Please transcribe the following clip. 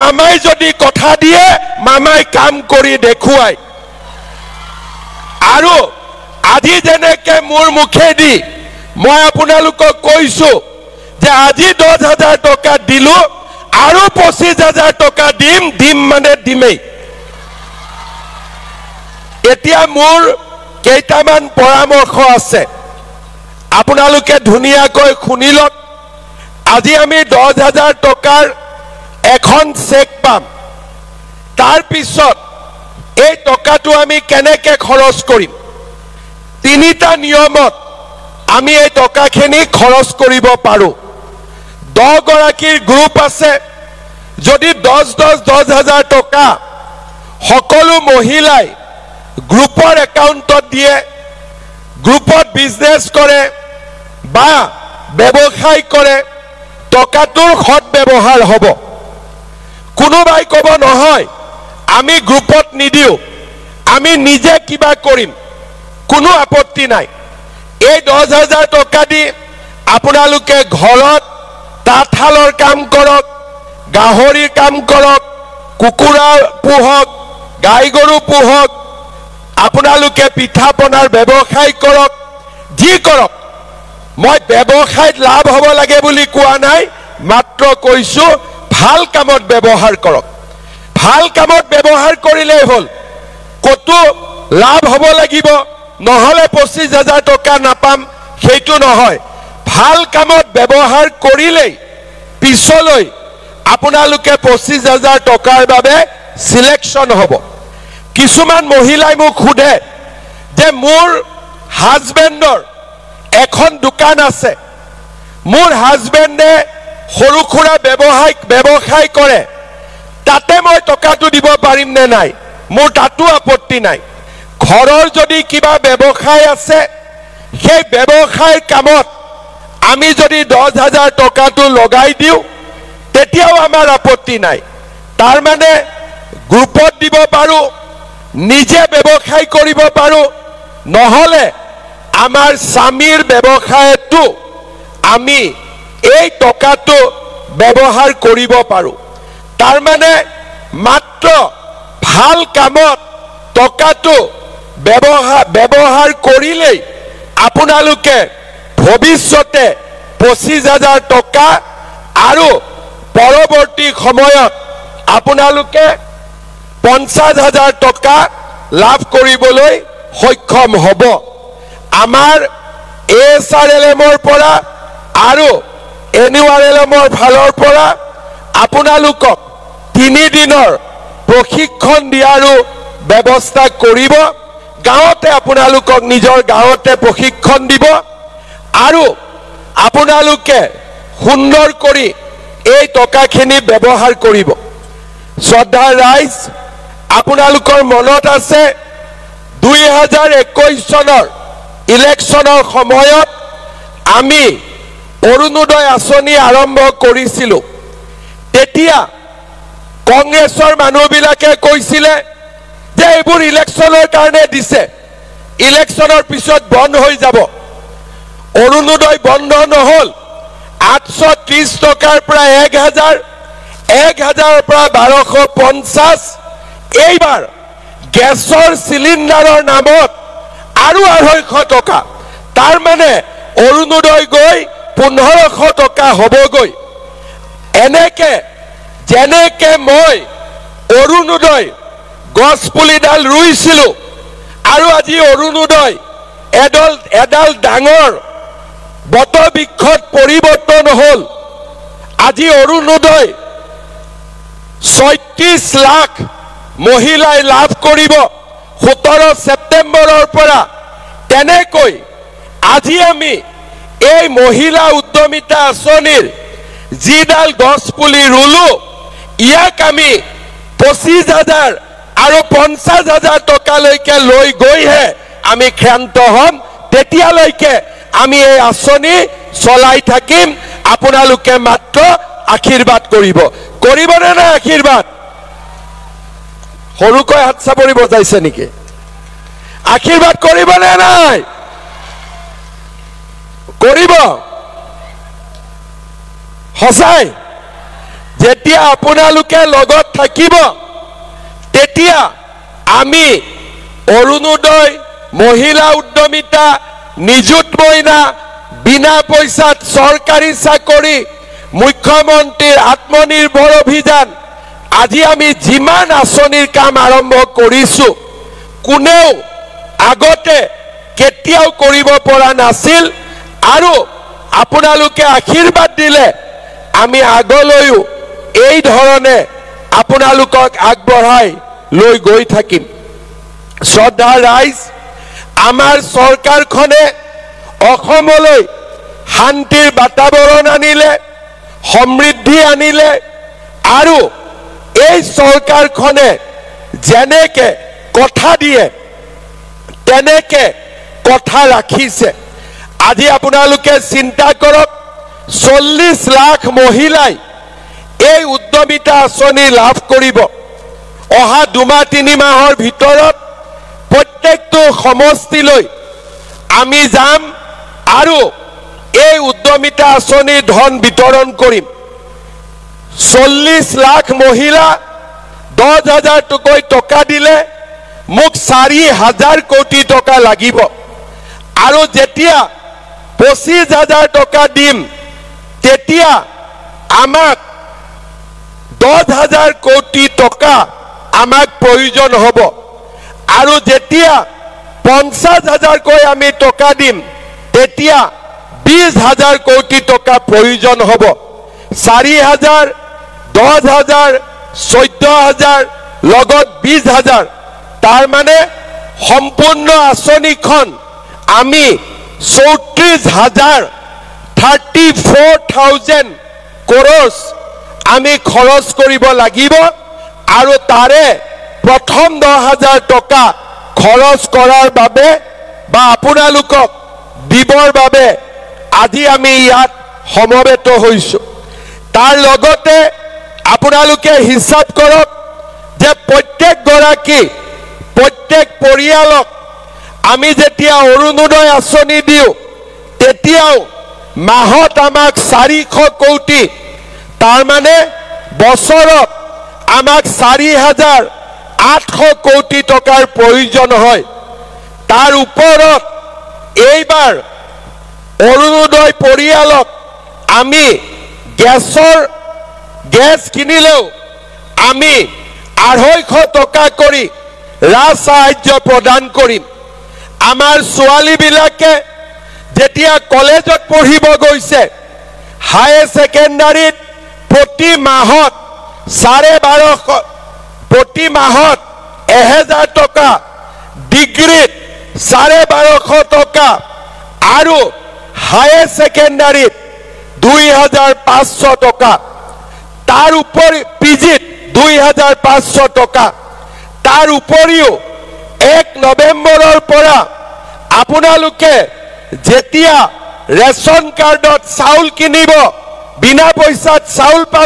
মামাই যদি কথা দিয়ে মামাই কাম কৰি দেখুৱাই আৰু আজি যেনেকে মোৰ মুখেদি মই আপোনালোকক কৈছো যে আজি 10,000 টকা দিলো আৰু 25,000 টকা দিম মানে দিমেই এতিয়া মোৰ কেইটামান পৰামৰ্শ আছে আপোনালোকে ধুনীয়াকৈ শুনিলক আজি আমি 10,000 টকাৰ এখন চেক পাম তাৰ পিছত এই টকাটো আমি কেনেকৈ খৰচ কৰিম তিনিটা নিয়মত আমি এই টকাখিনি খৰচ কৰিব পাৰো 10 গৰাকীৰ গ্ৰুপ আছে যদি 10,000 টকা সকলো মহিলাই গ্ৰুপৰ একাউণ্টত দিয়ে গ্ৰুপত বিজনেছ কৰে বা ব্যৱসায় কৰে টকাটোৰ সৎ ব্যৱহাৰ হ'ব কোনোবাই ক'ব নহয় আমি গ্ৰুপত নিদিও আমি নিজে কিবা কৰিম কোনো আপত্তি নাই এই 10,000 টকা দি আপোনালোকে ঘৰত তাঁতশালৰ কাম কৰক গাহৰিৰ কাম কৰক কুকুৰা পোহক গাই গৰু পোহক আপোনালোকে পিঠা পনাৰ ব্যৱসায় কৰক যি কৰক মই ব্যৱসায়ত লাভ হ'ব লাগে বুলি কোৱা নাই মাত্ৰ কৈছো ভাল কামত ব্যৱহাৰ কৰক ভাল কামত ব্যৱহাৰ কৰিলেই হ'ল কতো লাভ হ'ব লাগিব নহলে 25,000 টকা নাপাম সেইটো নহয় ভাল কামত ব্যৱহাৰ কৰিলেই পিছলৈ আপোনালোকে 25,000 টকাৰ বাবে সিলেকশন হ'ব কিছুমান মহিলাই মোক খুদে যে মোৰ হাজবেণ্ডৰ এখন দোকান আছে মোৰ হাজবেণ্ডে সৰু খুৰা ব্যৱসায় কৰে তাতে মই টকাটো দিব পাৰিম নে নাই মোৰ তাতো আপত্তি নাই ঘৰৰ যদি কিবা ব্যৱসায় আছে সেই ব্যৱসায়ৰ কামত আমি যদি 10,000 টকাটো লগাই দিও তেতিয়াও আমাৰ আপত্তি নাই তাৰ মানে গ্ৰুপত দিব পাৰো নিজে ব্যৱসায় কৰিব পাৰো নহলে আমাৰ স্বামীৰ ব্যৱসায়টো আমি এই টকাটো ব্যৱহাৰ কৰিব পাৰো তাৰ মানে মাত্ৰ ভাল কামত টকাটো ব্যৱহাৰ কৰিলেই আপোনালোকে ভৱিষ্যতে 25,000 টকা আৰু পৰৱৰ্তী সময়ত আপোনালোকে 50,000 টকা লাভ কৰিবলৈ সক্ষম হ'ব আমাৰ এছআৰএলএমৰ পৰা আৰু এনইউআৰএলএমৰ ফালৰ পৰা আপোনালোকক 3 দিনৰ প্ৰশিক্ষণ দিয়াৰো ব্যৱস্থা কৰিব গাঁৱতে আপোনালোকক নিজৰ গাঁৱতে প্ৰশিক্ষণ দিব আৰু আপোনালোকে সুন্দৰ কৰি এই টকাখিনি ব্যৱহাৰ কৰিব শ্ৰদ্ধাৰ ৰাইজ আপোনালোকৰ মনত আছে 2021 চনৰ ইলেকশ্যনৰ সময়ত আমি অৰুণোদয় আঁচনি আৰম্ভ কৰিছিলোঁ তেতিয়া কংগ্ৰেছৰ মানুহবিলাকে কৈছিলে যে এইবোৰ ইলেকশ্যনৰ কাৰণে দিছে ইলেকশ্যনৰ পিছত বন্ধ হৈ যাব অৰুণোদয় বন্ধ নহল 830 টকাৰ পৰা 1,000 1,000ৰ পৰা 1250 এইবাৰ গেছৰ সিলিন্ডাৰৰ নামত আৰু 250 টকা তাৰ মানে অৰুণোদয় গৈ 1500 টকা হ'বগৈ এনেকে যেনেকে মই অৰুণোদয় গছ পুলিডাল ৰুইছিলোঁ আৰু আজি অৰুণোদয় এডাল ডাঙৰ বতৰ বিক্ষত পৰিৱৰ্তন হ'ল আজি অৰুণোদয় 36 লাখ মহিলাই লাভ কৰিব 17 সেপ্টেম্বৰৰ পৰা তেনেকৈ আজি আমি এই মহিলা উদ্যমিতা আঁচনিৰ যিডাল গছ পুলি ৰুলো ইয়াক আমি 25,000 আৰু 50,000 টকালৈকে লৈ গৈহে আমি ক্ষান্ত হ'ম তেতিয়ালৈকে আমি এই আঁচনি চলাই থাকিম আপোনালোকে মাত্ৰ আশীৰ্বাদ কৰিবনে না আশীৰ্বাদ সৰুকৈ হাত চাপৰি বজাইছে নেকি আশীৰ্বাদ কৰিবনে নাই কৰিব সঁচাই যেতিয়া আপোনালোকে লগত থাকিব তেতিয়া আমি অৰুণোদয় মহিলা উদ্যমিতা নিযুত মইনা বিনা পইচাত চৰকাৰী চাকৰি মুখ্যমন্ত্ৰীৰ আত্মনিৰ্ভৰ অভিযান আজি আমি যিমান আঁচনিৰ কাম আৰম্ভ কৰিছো কোনেও আগতে কেতিয়াও কৰিব পৰা নাছিল আৰু আপোনালোকে আশীৰ্বাদ দিলে আমি আগলৈও এই ধৰণে আপোনালোকক আগবঢ়াই লৈ গৈ থাকিম শ্ৰদ্ধা ৰাইজ আমাৰ চৰকাৰখনে অসমলৈ শান্তিৰ বাতাবৰণ আনিলে সমৃদ্ধি আনিলে আৰু এই চৰকাৰখনে যেনেকে কথা দিয়ে তেনেকে কথা ৰাখিছে আজি আপোনালোকে চিন্তা কৰক 40 লাখ মহিলাই এই উদ্যমিতা আঁচনি লাভ কৰিব অহা 2-3 মাহৰ ভিতৰত প্ৰত্যেকটো সমষ্টিলৈ আমি যাম আৰু এই উদ্যমিতা আঁচনিৰ ধন বিতৰণ কৰিম 40 লাখ মহিলা 10,000 টকা দিলে মোক 4,000 কোটি টকা লাগিব আৰু যেতিয়া 25,000 টকা দিম তেতিয়া আমাক 10,000 কোটি টকা আমাক প্ৰয়োজন হ'ব আৰু যেতিয়া 50,000 কৈ আমি টকা দিম তেতিয়া 20,000 কোটি টকা প্ৰয়োজন হ'ব 4,000 10,000 14,000 লগত 20,000 তাৰ মানে সম্পূৰ্ণ আঁচনিখন আমি 34,000 crores আমি খৰচ কৰিব লাগিব আৰু তাৰে প্ৰথম 10,000 টকা খৰচ কৰাৰ বাবে বা আপোনালোকক দিবৰ বাবে আজি আমি ইয়াত সমবেত হৈছো তাৰ লগতে আপোনালোকে হিচাপ কৰক যে প্ৰত্যেক গৰাকী প্ৰত্যেক পৰিয়ালক আমি যেতিয়া অৰুণোদয় আঁচনি দিও তেতিয়াও মাহত আমাক 400 কোটি তাৰ মানে বছৰত আমাক 4,800 কোটি টকাৰ প্ৰয়োজন হয় তাৰ ওপৰত এইবাৰ অৰুণোদয় পৰিয়ালক আমি গেছ কিনিলেও আমি 250 টকা কৰি ৰাজ সাহায্য প্ৰদান কৰিম আমাৰ ছোৱালীবিলাকে যেতিয়া কলেজত পঢ়িব গৈছে হায়াৰ সেকেন্ডাৰীত প্ৰতি মাহত 12,500 প্ৰতি মাহত 1,000 টকা ডিগ্ৰীত 12,500 টকা আৰু হায়াৰ সেকেন্ডাৰীত 2,500 টকা তাৰ উপৰি পিজিত 2,500 টকা তাৰ উপৰিও 1 নৱেম্বৰৰ পৰা আপোনালোকে যেতিয়া ৰেশন কাৰ্ডত চাউল কিনিব বিনা পইচাত চাউল পাব